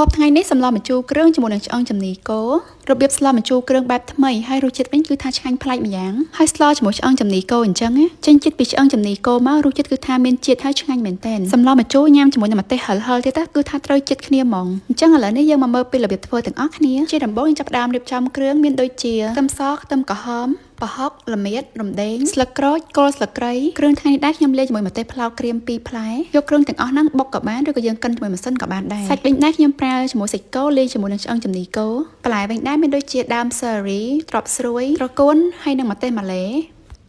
ម្ហូបថ្ងៃនេះសម្លម្ជូរគ្រឿងជាមួយនឹងឆ្អឹងចំណីគោរបៀបស្លម្ជូរគ្រឿងបែបថ្មីហើយរសជាតិវិញគឺថាឆ្ងាញ់ប្លែកម្យ៉ាងហើយស្លជាមួយឆ្អឹងចំណីគោអញ្ចឹងចេញជាតិពីឆ្អឹងចំណីគោមករសជាតិគឺថាមានជាតិហើយឆ្ងាញ់មែនទែនសម្លម្ជូរញ៉ាំជាមួយនឹងម្ទេសហឹលៗទៀតគឺថាត្រូវជាតិគ្នាហ្មងអញ្ចឹងឥឡូវនេះយើងមកមើលពីរបៀបធ្វើទាំងអស់គ្នាជាដំបូងយើងចាប់ផ្ដើមរៀបចំគ្រឿងមានដូចជាខ្ទឹមសខ្ទឹមក្រហមប្រហុកល្មៀតរំដេងស្លឹកក្រូចគល់ស្លឹកគ្រៃគ្រឿងថ្ងៃនេះដែរខ្ញុំលាយជាមួយម្ទេសផ្លោកក្រៀម2ផ្លែយកគ្រឿងទាំងអស់ហ្នឹងបុកក៏បានឬក៏យើងកិនជាមួយម៉ាស៊ីនក៏បានដែរសាច់វិញដែរខ្ញុំប្រើជាមួយសាច់គោលាយជាមួយនឹងឆ្អឹងចំណីគោបន្លែវិញដែរមានដូចជាដើម celery ត្រប់ស្រួយត្រកួនហើយនិងម្ទេសម៉ាឡេ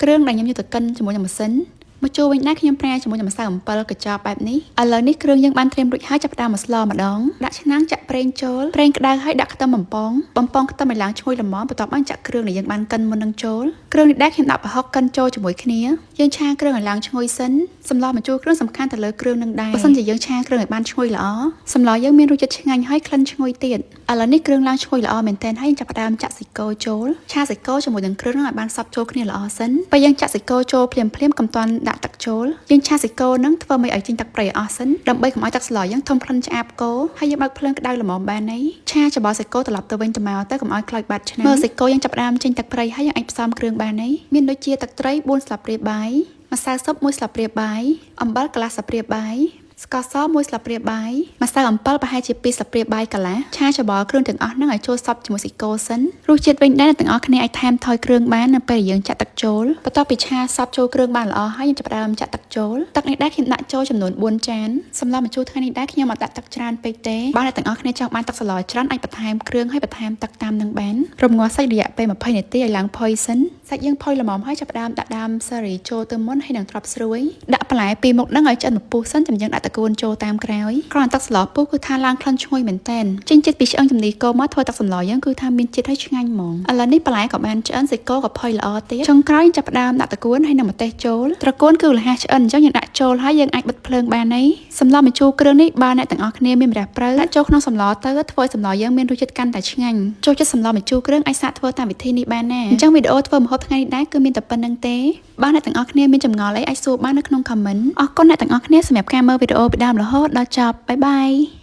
គ្រឿងដែលខ្ញុំយកទៅកិនជាមួយនឹងម៉ាស៊ីនមកចូលវិញដែរខ្ញុំប្រើជាមួយនឹងម្សៅអំពិលកញ្ចប់បែបនេះឥឡូវនេះគ្រឿងយើងបានត្រៀមរួចហើយចាប់ផ្ដើមមកស្លម្ដងដាក់ឆ្នាំងចាក់ប្រេងចូលប្រេងក្តៅហើយដាក់ខ្ទឹមបំពងខ្ទឹមឲ្យឡើងឈ្ងុយល្មមបន្ទាប់បានចាក់គ្រឿងដែលយើងបានកិនមុននឹងចូលគ្រឿងនេះដែរខ្ញុំដាក់ប្រហុកកិនចូលជាមួយគ្នាយើងឆាគ្រឿងឲ្យឡើងឈ្ងុយសិនសម្លម្ជូរគ្រឿងសំខាន់ទៅលើគ្រឿងនឹងដែរបើមិនជាយើងឆាគ្រឿងឲ្យបានឈ្ងុយល្អសម្លយើងមានរសជាតិឆ្ងាញ់ហើយក្លិនឈ្ងុយទៀតឥឡូវនេះគ្រឿងឡើងឈ្ងុយល្អមែនទែនហើយចាប់ផ្ដើមចាក់សាច់គោចូលឆាសាច់គោជាមួយនឹងគ្រឿងនឹងឲ្យបានសព្វចូលគ្នាល្អសិនពេលយើងចាក់សាច់គោចូលភ្លាមៗកុំទាន់ដាក់ទឹកចូលយើងឆាសាច់គោនឹងធ្វើមិនឲ្យចេញទឹកប្រៃអស់សិនដើម្បីកុំឲ្យទឹកស្លយើងធំក្លិនឆ្អាបគោហើយយើងបើកភ្លើងក្តៅល្មមបានហើយឆាច្បល់សាច់គោត្រឡប់ទៅវិញទៅមកទៅកុំឲ្យខ្លោចបាត់ឆ្នាំមើលសាច់គោយើងចាប់ផ្ដើមចេញទឹកប្រៃហើយយើងអាចផ្សំគ្រឿងបានហើយមានដូចជាទឹកត្រី4ស្លាបព្រាបាយម្សៅស៊ុប1ស្លាបព្រាបាយអំបិលកន្លះស្លាបព្រាបាយស្ករស1ស្លាបព្រាបាយម្សៅអំពិលប្រហែលជា2ស្លាបព្រាបាយកន្លះឆាច្បល់គ្រឿងទាំងអស់ហ្នឹងឲ្យចូលសព្វជាមួយសាច់គោសិនរសជាតិវិញដែរទាំងអស់គ្នាអាចថែមថយគ្រឿងបាននៅពេលយើងចាក់ទឹកចូលបន្ទាប់ពីឆាសព្វចូលគ្រឿងបានល្អហើយយើងចាប់ផ្ដើមចាក់ទឹកចូលទឹកនេះដែរខ្ញុំដាក់ចូលចំនួន4ចានសម្លម្ជូរថ្ងៃនេះដែរខ្ញុំអត់ដាក់ទឹកច្រើនពេកទេបើអ្នកទាំងអស់គ្នាចង់បានទឹកសឡច្រើនអាចបន្ថែមគ្រឿងហើយបន្ថែមទឹកតាមនឹងបានរំងាស់សាច់រយៈពេល20នាទីឲ្យឡើងផុយសិនសាច់យើងផុយល្មមហើយចាប់ផ្ដើមដាក់ដើម celery ចូលទៅមុនហើយនឹងត្រប់ស្រួយដាក់បន្លែពីរមុខហ្នឹងឲ្យឆ្អិនពុះសិនចាំយើងដាក់តកួនចូលតាមក្រោយគ្រាន់តែទឹកស្លពុះគឺថាឡើងក្លិនឈ្ងុយមែនតែនចេញជាតិពីឆ្អឹងចំណីគោមកធ្វើទឹកសម្លយើងគឺថាមានជាតិហើយឆ្ងាញ់ហ្មងឥឡូវនេះបន្លែក៏បានឆ្អិនសាច់គោក៏ផុយល្អទៀតចុងក្រោយចាប់ផ្ដើមដាក់តកួនហើយនឹងម្ទេសចូលត្រកួនគឺលះឆ្អិនអញ្ចឹងយើងដាក់ចូលហើយយើងអាចបិទភ្លើងបានហើយសម្លម្ជូរគ្រឿងនេះបើអ្នកទាំងអស់គ្នាមានម្រះព្រៅដាក់ចូលក្នុងសម្លទៅធ្វើឲ្យសម្លយើងមានរសជាតិកាន់តែឆ្ងាញ់ចូលចិត្តសម្លម្ជូរគ្រឿងអាចសាកធ្វើតាមវិធីនេះបានណាអញ្ចឹងវីដេអូធ្វើម្ហូបថ្ងៃនេះដែរគឺមានតែប៉ុណ្្នឹងទេបើអ្នកទាំងអស់គ្នាមានចម្ងល់អីអាចសួរបាននៅក្នុង comment អរគុណអ្នកទាំងអស់គ្នាសម្រាប់ការមើលវីដេអូពីដើមរហូតដល់ចប់បាយបាយ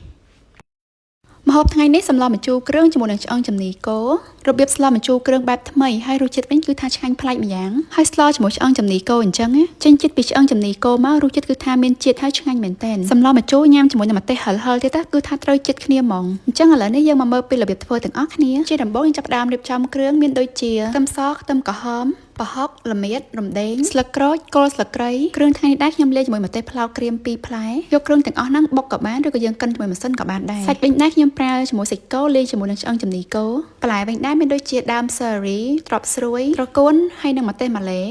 ម្ហូបថ្ងៃនេះសម្លម្ជូរគ្រឿងជាមួយនឹងឆ្អឹងចំណីគោរបៀបស្លម្ជូរគ្រឿងបែបថ្មីហើយរសជាតិវិញគឺថាឆ្ងាញ់ប្លែកម្យ៉ាងហើយស្លជាមួយឆ្អឹងចំណីគោអញ្ចឹងចេញជាតិពីឆ្អឹងចំណីគោមករសជាតិគឺថាមានជាតិហើយឆ្ងាញ់មែនទែនសម្លម្ជូរញ៉ាំជាមួយនឹងម្ទេសហឹលៗទៀតគឺថាត្រូវជាតិគ្នាហ្មងអញ្ចឹងឥឡូវនេះយើងមកមើលពីរបៀបធ្វើទាំងអស់គ្នាជាដំបូងយើងចាប់ផ្ដើមរៀបចំគ្រឿងមានដូចជាខ្ទឹមសខ្ទឹមក្រហមប្រហុកល្មៀតរំដេងស្លឹកក្រូចគល់ស្លឹកគ្រៃគ្រឿងថ្ងៃនេះដែរខ្ញុំលាយជាមួយម្ទេសផ្លោកក្រៀម2ផ្លែយកគ្រឿងទាំងអស់ហ្នឹងបុកក៏បានឬក៏យើងកិនជាមួយម៉ាស៊ីនក៏បានដែរសាច់វិញដែរខ្ញុំប្រើជាមួយសាច់គោលាយជាមួយនឹងឆ្អឹងចំណីគោបន្លែវិញដែរមានដូចជាដើម celery ត្រប់ស្រួយត្រកួនហើយនិងម្ទេសម៉ាឡេ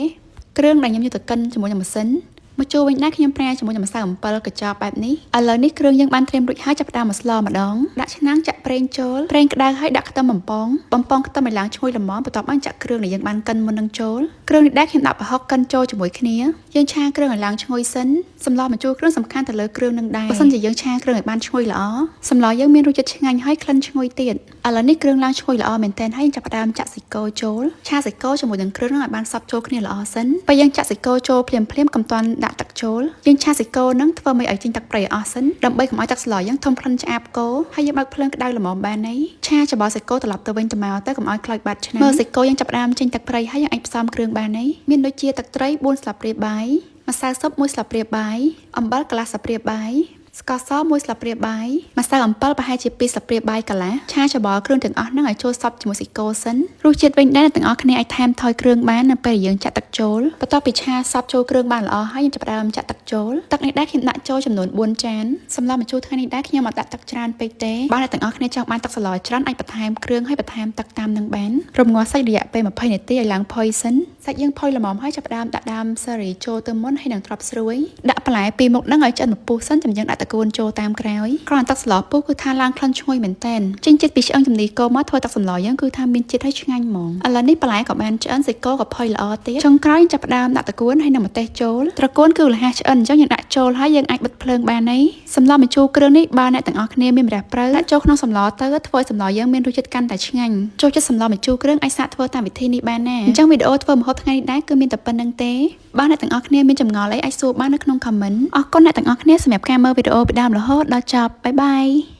គ្រឿងដែលខ្ញុំយកទៅកិនជាមួយនឹងម៉ាស៊ីនមកចូលវិញដែរខ្ញុំប្រើជាមួយនឹងម្សៅអំពិលកញ្ចប់បែបនេះឥឡូវនេះគ្រឿងយើងបានត្រៀមរួចហើយចាប់ផ្ដើមមកស្លម្ដងដាក់ឆ្នាំងចាក់ប្រេងចូលប្រេងក្តៅហើយដាក់ខ្ទឹមបំពងខ្ទឹមឲ្យឡើងឈ្ងុយល្មមបន្ទាប់បានចាក់គ្រឿងដែលយើងបានកិនមុននឹងចូលគ្រឿងនេះដែរខ្ញុំដាក់ប្រហុកកិនចូលជាមួយគ្នាយើងឆាគ្រឿងឲ្យឡើងឈ្ងុយសិនសម្លម្ជូរគ្រឿងសំខាន់ទៅលើគ្រឿងនឹងដែរបើមិនជាយើងឆាគ្រឿងឲ្យបានឈ្ងុយល្អសម្លយើងមានរសជាតិឆ្ងាញ់ហើយក្លិនឈ្ងុយទៀតឥឡូវនេះគ្រឿងឡើងឈ្ងុយល្អមែនទែនហើយចាប់ផ្ដើមចាក់សាច់គោចូលឆាសាច់គោជាមួយនឹងគ្រឿងនឹងឲ្យបានសព្វចូលគ្នាល្អសិនពេលយើងចាក់សាច់គោចូលភ្លាមៗកុំទាន់ដាក់ទឹកចូលយើងឆាសាច់គោនឹងធ្វើមិនឲ្យចេញទឹកប្រៃអស់សិនដើម្បីកុំឲ្យទឹកស្លយើងធំក្លិនឆ្អាបគោហើយយើងបើកភ្លើងក្តៅល្មមបានហើយឆាច្បល់សាច់គោត្រឡប់ទៅវិញទៅមកទៅកុំឲ្យខ្លោចបាត់ឆ្នាំមើលសាច់គោយើងចាប់ផ្ដើមចេញទឹកប្រៃហើយយើងអាចផ្សំគ្រឿងបានហើយមានដូចជាទឹកត្រី4ស្លាបព្រាបាយម្សៅស៊ុប1ស្លាបព្រាបាយអំបិលកន្លះស្លាបព្រាបាយស្ករស1ស្លាបព្រាបាយម្សៅអំពិលប្រហែលជា2ស្លាបព្រាបាយកន្លះឆាច្បល់គ្រឿងទាំងអស់ហ្នឹងឲ្យចូលសព្វជាមួយសាច់គោសិនរសជាតិវិញដែរទាំងអស់គ្នាអាចថែមថយគ្រឿងបាននៅពេលយើងចាក់ទឹកចូលបន្ទាប់ពីឆាសព្វចូលគ្រឿងបានល្អហើយយើងចាប់ផ្ដើមចាក់ទឹកចូលទឹកនេះដែរខ្ញុំដាក់ចូលចំនួន4ចានសម្លម្ជូរថ្ងៃនេះដែរខ្ញុំអត់ដាក់ទឹកច្រើនពេកទេបើអ្នកទាំងអស់គ្នាចង់បានទឹកសឡច្រើនអាចបន្ថែមគ្រឿងហើយបន្ថែមទឹកតាមនឹងបានរំងាស់សាច់រយៈពេល20នាទីឲ្យឡើងផុយសិនសាច់យើងផុយល្មមហើយចាប់ផ្ដើមដាក់ដើម celery ចូលទៅមុនហើយនឹងត្រប់ស្រួយដាក់បន្លែពីរមុខហ្នឹងឲ្យឆ្អិនពុះសិនចាំយើងដាក់តកួនចូលតាមក្រោយគ្រាន់តែទឹកស្លពុះគឺថាឡើងក្លិនឈ្ងុយមែនតែនចេញជាតិពីឆ្អឹងចំណីគោមកធ្វើទឹកសម្លយើងគឺថាមានជាតិហើយឆ្ងាញ់ហ្មងឥឡូវនេះបន្លែក៏បានឆ្អិនសាច់គោក៏ផុយល្អទៀតចុងក្រោយចាប់ផ្ដើមដាក់តកួនហើយនឹងម្ទេសចូលត្រកួនគឺលះឆ្អិនអញ្ចឹងយើងដាក់ចូលហើយយើងអាចបិទភ្លើងបានហើយសម្លម្ជូរគ្រឿងនេះបើអ្នកទាំងអស់គ្នាមានម្រះព្រៅដាក់ចូលក្នុងសម្លទៅធ្វើឲ្យសម្លយើងមានរសជាតិកាន់តែឆ្ងាញ់ចូលចិត្តសម្លម្ជូរគ្រឿងអាចសាកធ្វើតាមវិធីនេះបានណាអញ្ចឹងវីដេអូធ្វើម្ហូបថ្ងៃនេះដែរគឺមានតែប៉ុណ្្នឹងទេបើអ្នកទាំងអស់គ្នាមានចម្ងល់អីអាចសួរបាននៅក្នុង comment អរគុណអ្នកទាំងអស់គ្នាសម្រាប់ការមើលវីដេអូពីដើមរហូតដល់ចប់បាយបាយ